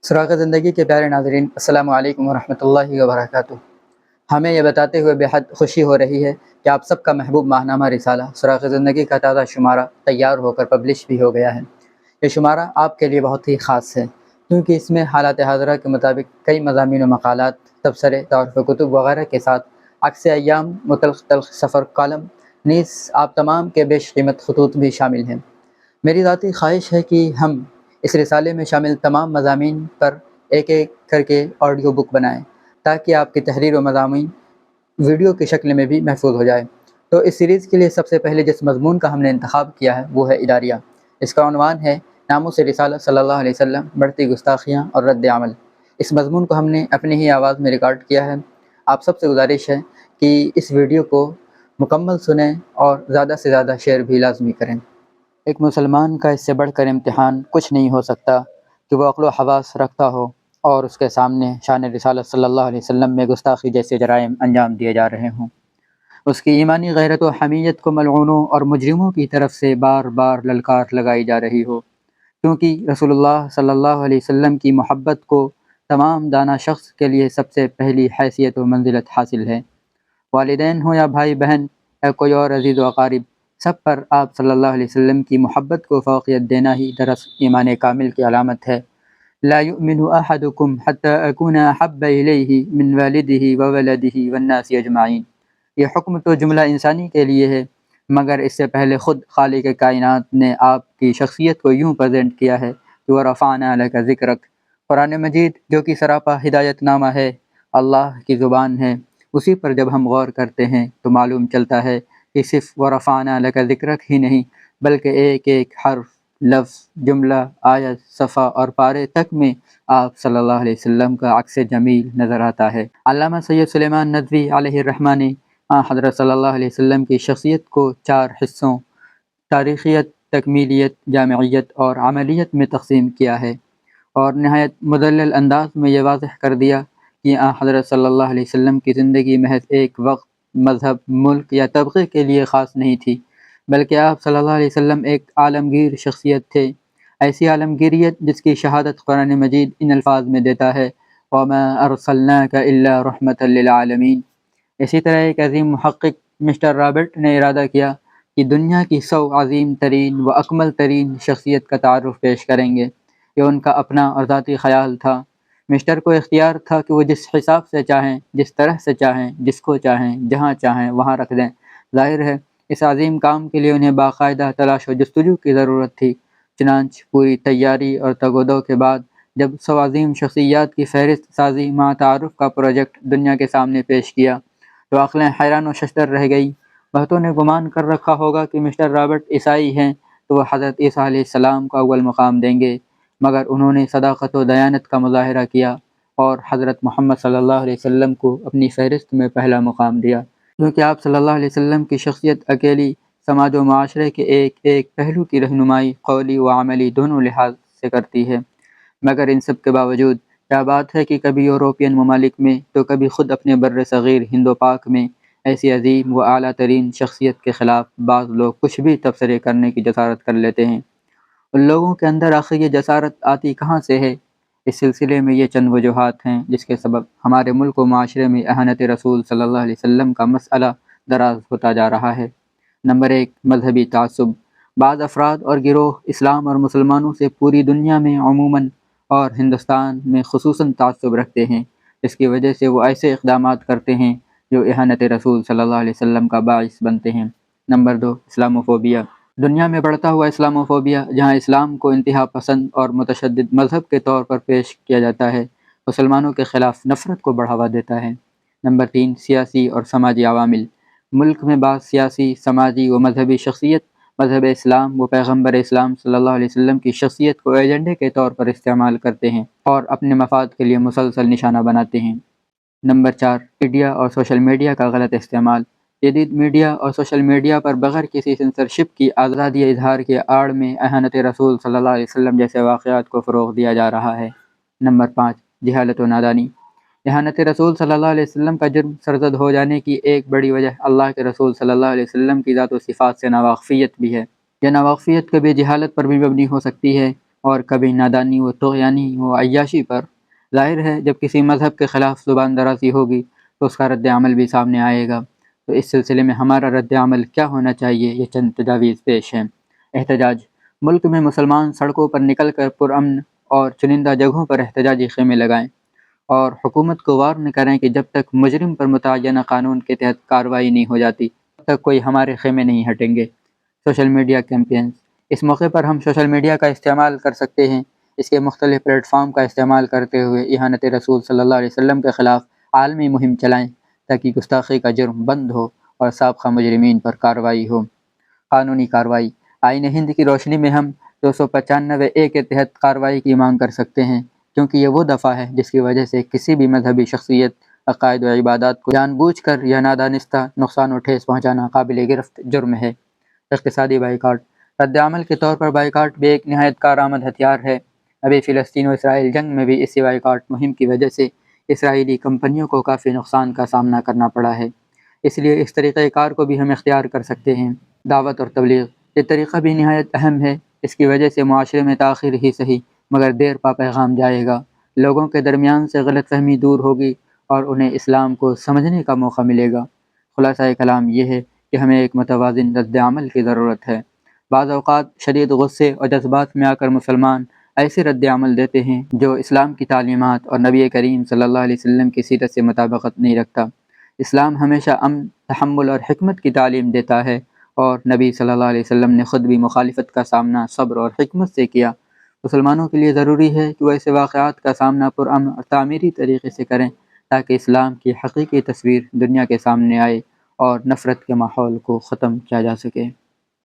سراغ زندگی کے پیارے ناظرین، السلام علیکم ورحمۃ اللہ وبرکاتہ۔ ہمیں یہ بتاتے ہوئے بےحد خوشی ہو رہی ہے کہ آپ سب کا محبوب ماہنامہ رسالہ سراغ زندگی کا تازہ شمارہ تیار ہو کر پبلش بھی ہو گیا ہے۔ یہ شمارہ آپ کے لیے بہت ہی خاص ہے، کیونکہ اس میں حالات حاضرہ کے مطابق کئی مضامین و مقالات، تبصرے، تعارف کتب وغیرہ کے ساتھ عکس ایام، متلخ تلخ سفر کالم، نیز آپ تمام کے بیش قیمت خطوط بھی شامل ہیں۔ میری ذاتی خواہش ہے کہ ہم اس رسالے میں شامل تمام مضامین پر ایک ایک کر کے آڈیو بک بنائیں، تاکہ آپ کی تحریر و مضامین ویڈیو کی شکل میں بھی محفوظ ہو جائے۔ تو اس سیریز کے لیے سب سے پہلے جس مضمون کا ہم نے انتخاب کیا ہے وہ ہے اداریہ۔ اس کا عنوان ہے ناموس رسالہ صلی اللہ علیہ وسلم، بڑھتی گستاخیاں اور رد عمل۔ اس مضمون کو ہم نے اپنی ہی آواز میں ریکارڈ کیا ہے۔ آپ سب سے گزارش ہے کہ اس ویڈیو کو مکمل سنیں اور زیادہ سے زیادہ شیئر بھی لازمی کریں۔ ایک مسلمان کا اس سے بڑھ کر امتحان کچھ نہیں ہو سکتا کہ وہ عقل و حواس رکھتا ہو اور اس کے سامنے شان رسالت صلی اللہ علیہ وسلم میں گستاخی جیسے جرائم انجام دیے جا رہے ہوں۔ اس کی ایمانی غیرت و حمیت کو ملعونوں اور مجرموں کی طرف سے بار بار للکار لگائی جا رہی ہو، کیونکہ رسول اللہ صلی اللہ علیہ وسلم کی محبت کو تمام دانا شخص کے لیے سب سے پہلی حیثیت و منزلت حاصل ہے۔ والدین ہوں یا بھائی بہن یا کوئی اور عزیز و اقارب، سب پر آپ صلی اللہ علیہ وسلم کی محبت کو فوقیت دینا ہی دراصل ایمان کامل کی علامت ہے۔ لا يؤمن احدكم حتى اكون احب الیہ من والدہ وولدہ والناس اجمعین۔ یہ حکم تو جملہ انسانی کے لیے ہے، مگر اس سے پہلے خود خالق کائنات نے آپ کی شخصیت کو یوں پریزنٹ کیا ہے کہ وَرَفَعْنَا لَكَ ذِكْرَكَ۔ قرآن مجید جو کہ سراپا ہدایت نامہ ہے، اللہ کی زبان ہے، اسی پر جب ہم غور کرتے ہیں تو معلوم چلتا ہے کہ صرف وَرَفَعْنَا لَكَ ذِكْرَكَ ہی نہیں، بلکہ ایک ایک حرف، لفظ، جملہ، آیت، صفحہ اور پارے تک میں آپ صلی اللہ علیہ وسلم کا عکس جمیل نظر آتا ہے۔ علامہ سید سلیمان ندوی علیہ الرحمہ نے حضرت صلی اللہ علیہ وسلم کی شخصیت کو 4 حصوں تاریخیت، تکمیلیت، جامعیت اور عملیت میں تقسیم کیا ہے، اور نہایت مدلل انداز میں یہ واضح کر دیا کہ حضرت صلی اللہ علیہ وسلم کی زندگی محض ایک وقت، مذہب، ملک یا طبقے کے لیے خاص نہیں تھی، بلکہ آپ صلی اللہ علیہ وسلم ایک عالمگیر شخصیت تھے، ایسی عالمگیریت جس کی شہادت قرآن مجید ان الفاظ میں دیتا ہے وَمَا أَرْسَلْنَاكَ إِلَّا رَحْمَةً لِّلْعَالَمِينَ۔ اسی طرح ایک عظیم محقق مسٹر رابرٹ نے ارادہ کیا کہ دنیا کی 100 عظیم ترین و اکمل ترین شخصیت کا تعارف پیش کریں گے۔ یہ ان کا اپنا اور ذاتی خیال تھا۔ مسٹر کو اختیار تھا کہ وہ جس حساب سے چاہیں، جس طرح سے چاہیں، جس کو چاہیں، جہاں چاہیں وہاں رکھ دیں۔ ظاہر ہے اس عظیم کام کے لیے انہیں باقاعدہ تلاش و جستجو کی ضرورت تھی۔ چنانچہ پوری تیاری اور تگ و دو کے بعد جب 100 عظیم شخصیات کی فہرست سازی مع تعارف کا پروجیکٹ دنیا کے سامنے پیش کیا تو عقلیں حیران و ششدر رہ گئی۔ بہتوں نے گمان کر رکھا ہوگا کہ مسٹر رابرٹ عیسائی ہیں تو وہ حضرت عیسیٰ علیہ السلام کو اول مقام دیں گے، مگر انہوں نے صداقت و دیانت کا مظاہرہ کیا اور حضرت محمد صلی اللہ علیہ وسلم کو اپنی فہرست میں پہلا مقام دیا، کیونکہ آپ صلی اللہ علیہ وسلم کی شخصیت اکیلی سماج و معاشرے کے ایک ایک پہلو کی رہنمائی قولی و عملی دونوں لحاظ سے کرتی ہے۔ مگر ان سب کے باوجود کیا بات ہے کہ کبھی یورپین ممالک میں تو کبھی خود اپنے بر صغیر ہند و پاک میں ایسی عظیم و اعلیٰ ترین شخصیت کے خلاف بعض لوگ کچھ بھی تبصرے کرنے کی جسارت کر لیتے ہیں۔ ان لوگوں کے اندر آخر یہ جسارت آتی کہاں سے ہے؟ اس سلسلے میں یہ چند وجوہات ہیں جس کے سبب ہمارے ملک و معاشرے میں اہانت رسول صلی اللہ علیہ وسلم کا مسئلہ دراز ہوتا جا رہا ہے۔ نمبر 1، مذہبی تعصب۔ بعض افراد اور گروہ اسلام اور مسلمانوں سے پوری دنیا میں عموماً اور ہندوستان میں خصوصاً تعصب رکھتے ہیں، جس کی وجہ سے وہ ایسے اقدامات کرتے ہیں جو اہانت رسول صلی اللہ علیہ وسلم کا باعث بنتے ہیں۔ Number 2، Islamophobia. دنیا میں بڑھتا ہوا اسلاموفوبیا، جہاں اسلام کو انتہا پسند اور متشدد مذہب کے طور پر پیش کیا جاتا ہے، مسلمانوں کے خلاف نفرت کو بڑھاوا دیتا ہے۔ نمبر 3، سیاسی اور سماجی عوامل۔ ملک میں بعض سیاسی، سماجی و مذہبی شخصیت مذہب اسلام و پیغمبر اسلام صلی اللہ علیہ وسلم کی شخصیت کو ایجنڈے کے طور پر استعمال کرتے ہیں اور اپنے مفاد کے لیے مسلسل نشانہ بناتے ہیں۔ نمبر 4، میڈیا اور سوشل میڈیا کا غلط استعمال۔ جدید میڈیا اور سوشل میڈیا پر بغیر کسی سینسرشپ کی آزادی اظہار کے آڑ میں اہانت رسول صلی اللہ علیہ وسلم جیسے واقعات کو فروغ دیا جا رہا ہے۔ نمبر 5، جہالت و نادانی۔ اہانت رسول صلی اللہ علیہ وسلم کا جرم سرزد ہو جانے کی ایک بڑی وجہ اللہ کے رسول صلی اللہ علیہ وسلم کی ذات و صفات سے ناواقفیت بھی ہے۔ یہ ناواقفیت کبھی جہالت پر بھی مبنی ہو سکتی ہے اور کبھی نادانی و طغیانی و عیاشی پر۔ ظاہر ہے جب کسی مذہب کے خلاف زبان درازی ہوگی تو اس کا رد عمل بھی سامنے آئے گا۔ تو اس سلسلے میں ہمارا رد عمل کیا ہونا چاہیے، یہ چند تجاویز پیش ہیں۔ احتجاج: ملک میں مسلمان سڑکوں پر نکل کر پرامن اور چنندہ جگہوں پر احتجاجی خیمے لگائیں اور حکومت کو وارن کریں کہ جب تک مجرم پر متعینہ قانون کے تحت کارروائی نہیں ہو جاتی تب تک کوئی ہمارے خیمے نہیں ہٹیں گے۔ سوشل میڈیا کیمپینز: اس موقع پر ہم سوشل میڈیا کا استعمال کر سکتے ہیں۔ اس کے مختلف پلیٹ فارم کا استعمال کرتے ہوئے اہانت رسول صلی اللہ علیہ وسلم کے خلاف عالمی مہم چلائیں تاکہ گستاخی کا جرم بند ہو اور سابقہ مجرمین پر کارروائی ہو۔ قانونی کارروائی: آئین ہند کی روشنی میں ہم 295(a) کے تحت کارروائی کی مانگ کر سکتے ہیں، کیونکہ یہ وہ دفعہ ہے جس کی وجہ سے کسی بھی مذہبی شخصیت، عقائد و عبادات کو جان بوجھ کر یا نادانستہ نقصان و ٹھیس پہنچانا قابل گرفت جرم ہے۔ اقتصادی بائیکاٹ: رد عمل کے طور پر بائیکاٹ بھی ایک نہایت کارآمد ہتھیار ہے۔ ابھی فلسطین و اسرائیل جنگ میں بھی اسی بائیکاٹ مہم کی وجہ سے اسرائیلی کمپنیوں کو کافی نقصان کا سامنا کرنا پڑا ہے۔ اس لیے اس طریقہ کار کو بھی ہم اختیار کر سکتے ہیں۔ دعوت اور تبلیغ: یہ طریقہ بھی نہایت اہم ہے۔ اس کی وجہ سے معاشرے میں تاخیر ہی صحیح مگر دیر پا پیغام جائے گا، لوگوں کے درمیان سے غلط فہمی دور ہوگی اور انہیں اسلام کو سمجھنے کا موقع ملے گا۔ خلاصہ کلام یہ ہے کہ ہمیں ایک متوازن رد عمل کی ضرورت ہے۔ بعض اوقات شدید غصے اور جذبات میں آ کر مسلمان ایسے رد عمل دیتے ہیں جو اسلام کی تعلیمات اور نبی کریم صلی اللہ علیہ وسلم کی سیرت سے مطابقت نہیں رکھتا۔ اسلام ہمیشہ امن، تحمل اور حکمت کی تعلیم دیتا ہے، اور نبی صلی اللہ علیہ وسلم نے خود بھی مخالفت کا سامنا صبر اور حکمت سے کیا۔ مسلمانوں کے لیے ضروری ہے کہ وہ ایسے واقعات کا سامنا پرامن اور تعمیری طریقے سے کریں تاکہ اسلام کی حقیقی تصویر دنیا کے سامنے آئے اور نفرت کے ماحول کو ختم کیا جا سکے۔